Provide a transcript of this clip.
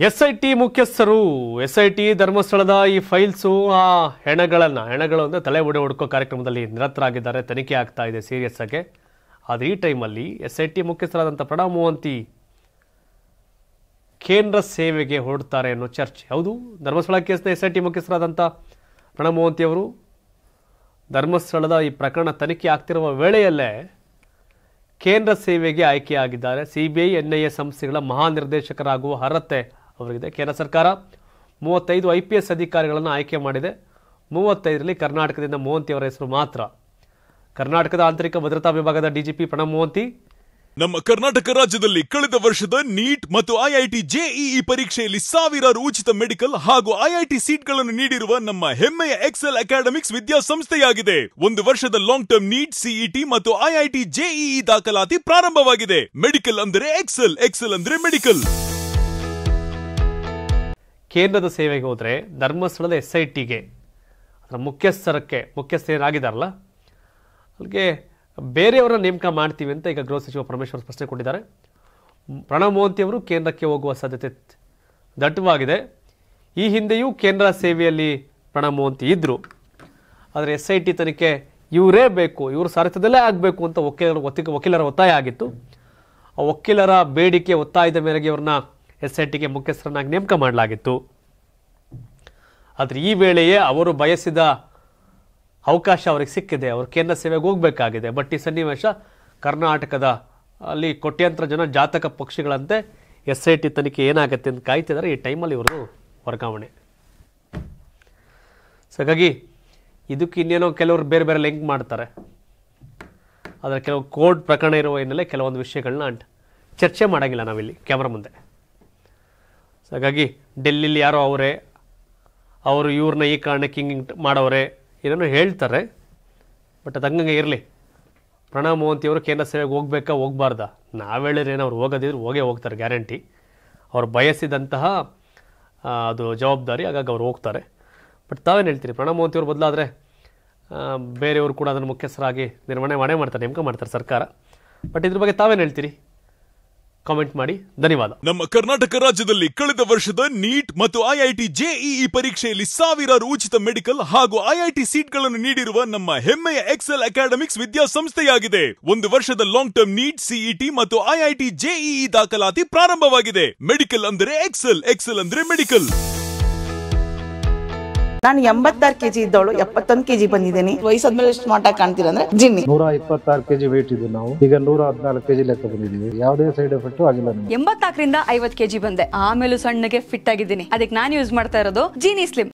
SIT ಮುಖ್ಯಸ್ಥರು SIT ಧರ್ಮಸ್ಥಳದ ಈ ಫೈಲ್ಸು ಆ ಹೆಣಗಳು ಅಂದರೆ ತಲೆ ಹುಡುಕೋ ಕಾರ್ಯಕ್ರಮದಲ್ಲಿ ನಿರತರಾಗಿದ್ದಾರೆ. ತನಿಖೆ ಆಗ್ತಾ ಇದೆ ಸೀರಿಯಸ್ ಆಗಿ. ಆದರೆ ಈ ಟೈಮಲ್ಲಿ ಎಸ್ಐಟಿ ಮುಖ್ಯಸ್ಥರಾದಂಥ ಪ್ರಣವ್ ಮೋಹಂತಿ ಕೇಂದ್ರ ಸೇವೆಗೆ ಹೊರಡ್ತಾರೆ ಅನ್ನೋ ಚರ್ಚೆ. ಹೌದು, ಧರ್ಮಸ್ಥಳ ಕೇಸ್ನ ಎಸ್ಐಟಿ ಮುಖ್ಯಸ್ಥರಾದಂಥ ಪ್ರಣವ್ ಮೋಹಂತಿ ಅವರು ಧರ್ಮಸ್ಥಳದ ಈ ಪ್ರಕರಣ ತನಿಖೆ ಆಗ್ತಿರುವ ವೇಳೆಯಲ್ಲೇ ಕೇಂದ್ರ ಸೇವೆಗೆ ಆಯ್ಕೆಯಾಗಿದ್ದಾರೆ. ಸಿಬಿಐ ಎನ್ಐಎ ಸಂಸ್ಥೆಗಳ ಮಹಾನಿರ್ದೇಶಕರಾಗುವ ಅರ್ಹತೆ ಅವರಿಗಿದೆ. ಕೇಂದ್ರ ಸರ್ಕಾರ 35 IPS ಅಧಿಕಾರಿಗಳನ್ನು ಆಯ್ಕೆ ಮಾಡಿದೆ. 35ರಲ್ಲಿ ಕರ್ನಾಟಕದಿಂದ ಮೋಹಂತಿ ಅವರ ಹೆಸರು ಮಾತ್ರ. ಕರ್ನಾಟಕದ ಆಂತರಿಕ ಭದ್ರತಾ ವಿಭಾಗದ ಡಿಜಿಪಿ ಪ್ರಣವ್ ಮೋಹಂತಿ ನಮ್ಮ ಕರ್ನಾಟಕ ರಾಜ್ಯದಲ್ಲಿ ಕಳೆದ ವರ್ಷದ ನೀಟ್ ಮತ್ತು ಐಐಟಿ ಜೆಇಇ ಪರೀಕ್ಷೆಯಲ್ಲಿ ಸಾವಿರಾರು ಉಚಿತ ಮೆಡಿಕಲ್ ಹಾಗೂ ಐಐಟಿ ಸೀಟ್ಗಳನ್ನು ನೀಡಿರುವ ನಮ್ಮ ಹೆಮ್ಮೆಯ ಎಕ್ಸೆಲ್ ಅಕಾಡೆಮಿಕ್ಸ್ ವಿದ್ಯಾಸಂಸ್ಥೆಯಾಗಿದೆ. ಒಂದು ವರ್ಷದ ಲಾಂಗ್ ಟರ್ಮ್ ನೀಟ್, ಸಿಇಟಿ ಮತ್ತು ಐಐಟಿ ಜೆಇಇ ದಾಖಲಾತಿ ಪ್ರಾರಂಭವಾಗಿದೆ. ಮೆಡಿಕಲ್ ಅಂದರೆ ಎಕ್ಸೆಲ್, ಎಕ್ಸೆಲ್ ಅಂದ್ರೆ ಮೆಡಿಕಲ್. ಕೇಂದ್ರದ ಸೇವೆಗೆ ಹೋದರೆ ಧರ್ಮಸ್ಥಳದ SITಗೆ ಅದರ ಮುಖ್ಯಸ್ಥರಾಗಿದ್ದಾರಲ್ಲ, ಅಲ್ಲಿಗೆ ಬೇರೆಯವರನ್ನ ನೇಮಕ ಮಾಡ್ತೀವಿ ಅಂತ ಈಗ ಗೃಹ ಸಚಿವ ಪರಮೇಶ್ವರ್ ಸ್ಪಷ್ಟನೆ ಕೊಟ್ಟಿದ್ದಾರೆ. ಪ್ರಣವ್ ಮೋಹಂತಿ ಅವರು ಕೇಂದ್ರಕ್ಕೆ ಹೋಗುವ ಸಾಧ್ಯತೆ ದಟ್ಟವಾಗಿದೆ. ಈ ಹಿಂದೆಯೂ ಕೇಂದ್ರ ಸೇವೆಯಲ್ಲಿ ಪ್ರಣವ್ ಮೋಹಂತಿ ಇದ್ದರು. ಆದರೆ SIT ತನಿಖೆ ಇವರೇ ಬೇಕು, ಇವರು ಸಾರಥ್ಯದಲ್ಲೇ ಆಗಬೇಕು ಅಂತ ವಕೀಲರ ಒತ್ತಾಯ ಆಗಿತ್ತು. ಆ ವಕೀಲರ ಬೇಡಿಕೆ ಒತ್ತಾಯದ ಮೇರೆಗೆ ಇವ್ರನ್ನ SITಗೆ ಮುಖ್ಯಸ್ಥರನ್ನಾಗಿ ನೇಮಕ ಮಾಡಲಾಗಿತ್ತು. ಆದರೆ ಈ ವೇಳೆಯೇ ಅವರು ಬಯಸಿದ ಅವಕಾಶ ಅವರಿಗೆ ಸಿಕ್ಕಿದೆ. ಅವರು ಕೇಂದ್ರ ಸೇವೆಗೆ ಹೋಗಬೇಕಾಗಿದೆ. ಬಟ್ ಈ ಸನ್ನಿವೇಶ ಕರ್ನಾಟಕದ ಅಲ್ಲಿ ಕೋಟ್ಯಾಂತರ ಜನ ಜಾತಕ ಪಕ್ಷಿಗಳಂತೆ SIT ತನಿಖೆ ಏನಾಗುತ್ತೆ ಅಂತ ಕಾಯ್ತಿದ್ದಾರೆ. ಈ ಟೈಮಲ್ಲಿ ಇವ್ರದ್ದು ವರ್ಗಾವಣೆ. ಸೊ ಹಾಗಾಗಿ ಇದಕ್ಕೆ ಇನ್ನೇನೋ ಕೆಲವರು ಬೇರೆ ಬೇರೆ ಲಿಂಕ್ ಮಾಡ್ತಾರೆ. ಆದರೆ ಕೆಲವು ಕೋರ್ಟ್ ಪ್ರಕರಣ ಇರುವ ಹಿನ್ನೆಲೆ ಕೆಲವೊಂದು ವಿಷಯಗಳನ್ನ ಚರ್ಚೆ ಮಾಡೋಂಗಿಲ್ಲ ನಾವಿಲ್ಲಿ ಕ್ಯಾಮ್ರಾ ಮುಂದೆ. ಸೊ ಹಾಗಾಗಿ ಡೆಲ್ಲಿಲಿ ಯಾರೋ ಅವರು ಇವ್ರನ್ನ ಈ ಕಾರಣಕ್ಕೆ ಹಿಂಗೆ ಮಾಡೋರೆ ಏನೇನೋ ಹೇಳ್ತಾರೆ. ಬಟ್ ಅದು ಹಂಗಂಗೆ ಇರಲಿ. ಪ್ರಣವ್ ಮೋಹಂತಿ ಅವರು ಕೇಂದ್ರ ಸೇವೆಗೆ ಹೋಗ್ಬೇಕಾ ಹೋಗ್ಬಾರ್ದಾ? ನಾವು ಹೇಳಿದ್ರೇನು, ಅವ್ರು ಹೋಗೋದಿದ್ರು ಹೋಗ್ತಾರೆ ಗ್ಯಾರಂಟಿ. ಅವ್ರು ಬಯಸಿದಂತಹ ಅದು ಜವಾಬ್ದಾರಿ, ಹಾಗಾಗಿ ಅವ್ರು ಹೋಗ್ತಾರೆ. ಬಟ್ ತಾವೇನು ಹೇಳ್ತೀರಿ? ಪ್ರಣವ್ ಮೋಹಂತಿ ಅವರು ಬದಲಾದರೆ ಬೇರೆಯವರು ಕೂಡ ಅದನ್ನು ಮುಖ್ಯಸ್ಥರಾಗಿ ನಿರ್ವಹಣೆ ಮಾಡ್ತಾರೆ, ನೇಮಕ ಮಾಡ್ತಾರೆ ಸರ್ಕಾರ. ಬಟ್ ಇದ್ರ ಬಗ್ಗೆ ತಾವೇನು ಹೇಳ್ತೀರಿ? ಕಾಮೆಂಟ್ ಮಾಡಿ. ಧನ್ಯವಾದ. ನಮ್ಮ ಕರ್ನಾಟಕ ರಾಜ್ಯದಲ್ಲಿ ಕಳೆದ ವರ್ಷದ ನೀಟ್ ಮತ್ತು ಐಐಟಿ ಜೆಇಇ ಪರೀಕ್ಷೆಯಲ್ಲಿ ಸಾವಿರಾರು ಉಚಿತ ಮೆಡಿಕಲ್ ಹಾಗೂ ಐಐಟಿ ಸೀಟ್ಗಳನ್ನು ನೀಡಿರುವ ನಮ್ಮ ಹೆಮ್ಮೆಯ ಎಕ್ಸೆಲ್ ಅಕಾಡೆಮಿಕ್ಸ್ ವಿದ್ಯಾಸಂಸ್ಥೆಯಾಗಿದೆ. ಒಂದು ವರ್ಷದ ಲಾಂಗ್ ಟರ್ಮ್ ನೀಟ್, ಸಿಇಟಿ ಮತ್ತು ಐಐಟಿ ಜೆಇಇ ದಾಖಲಾತಿ ಪ್ರಾರಂಭವಾಗಿದೆ. ಮೆಡಿಕಲ್ ಅಂದರೆ ಎಕ್ಸೆಲ್, ಎಕ್ಸೆಲ್ ಅಂದ್ರೆ ಮೆಡಿಕಲ್. ನಾನು 86 kg ಇದ್ದವಳು 71 kg ಬಂದಿದ್ದೀನಿ. ವಯಸ್ಸಾದ್ಮೇಲೆ ಸ್ಮಾರ್ಟ್ ಆಗಿ ಕಾಣ್ತೀರಾ ಅಂದ್ರೆ ಜಿನ್ನಿ. 126 kg ವೇಟ್ ಇದೆ. ನಾವು ಈಗ 114 kg ಲೆಕ್ಕ ಬಂದಿದ್ದೀವಿ. ಯಾವುದೇ ಸೈಡ್ ಎಫೆಕ್ಟ್ ಆಗಿಲ್ಲ. 84ರಿಂದ 50 kg ಬಂದೆ. ಆಮೇಲೆ ಸಣ್ಣಗೆ ಫಿಟ್ ಆಗಿದ್ದೀನಿ. ಅದಕ್ಕೆ ನಾನು ಯೂಸ್ ಮಾಡ್ತಾ ಇರೋದು ಜೀನಿ ಸ್ಲಿಮ್.